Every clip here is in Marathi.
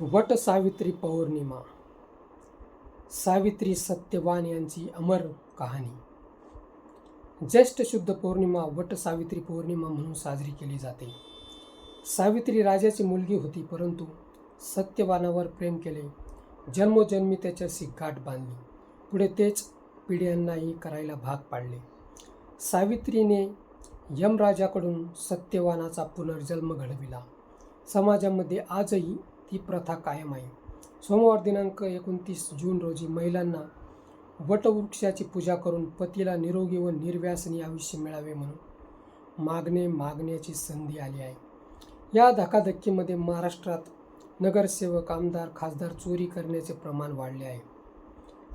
वट सावित्री पौर्णिमा. सावित्री सत्यवान यांची अमर कहाणी. ज्येष्ठ शुद्ध पौर्णिमा वट सावित्री पौर्णिमा म्हणून साजरी केली जाते. सावित्री राजाची मुलगी होती, परंतु सत्यवानावर प्रेम केले. जन्मोजन्मी त्याच्याशी गाठ बांधली. पुढे तेच पिढ्यांनाही करायला भाग पाडले. सावित्रीने यमराजाकडून सत्यवानाचा पुनर्जन्म घडविला. समाजामध्ये आजही ती प्रथा कायम आहे. सोमवार दिनांक 29 जून रोजी महिलांना वटवृक्षाची पूजा करून पतीला निरोगी व निर्व्यसनी आयुष्य मिळावे म्हणून मागण्याची संधी आली आहे. या धकाधक्कीमध्ये महाराष्ट्रात नगरसेवक, आमदार, खासदार चोरी करण्याचे प्रमाण वाढले आहे.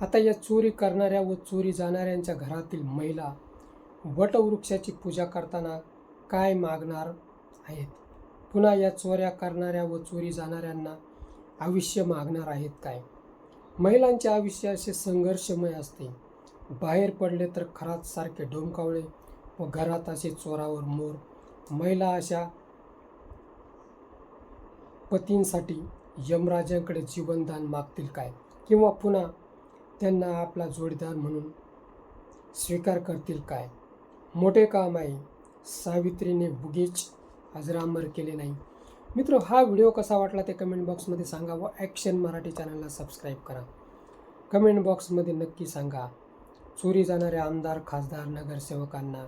आता या चोरी करणाऱ्या व चोरी जाणाऱ्यांच्या घरातील महिला वटवृक्षाची पूजा करताना काय मागणार आहेत? पुन्हा या चोऱ्या करणाऱ्या व चोरी जाणाऱ्यांना आयुष्य मागणार आहेत काय? महिलांचे आयुष्य असे संघर्षमय असते. बाहेर पडले तर खरात सारखे डोमकावळे व घरात असे चोरावर मोर. महिला अशा पतींसाठी यमराजांकडे जीवनदान मागतील काय? किंवा पुन्हा त्यांना आपला जोडीदार म्हणून स्वीकार करतील काय? मोठे काम आहे. सावित्रीने बुगीच अजरामर केले नाही. मित्र, हा व्हिडिओ कसा वाटला ते कमेंट बॉक्समध्ये सांगा व ॲक्शन मराठी चॅनलला सबस्क्राईब करा. कमेंट बॉक्समध्ये नक्की सांगा, चोरी जाणाऱ्या आमदार, खासदार, नगरसेवकांना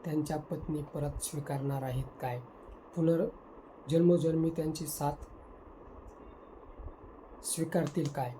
त्यांच्या पत्नी परत स्वीकारणार आहेत काय? जन्मोजन्मी त्यांची साथ स्वीकारतील काय?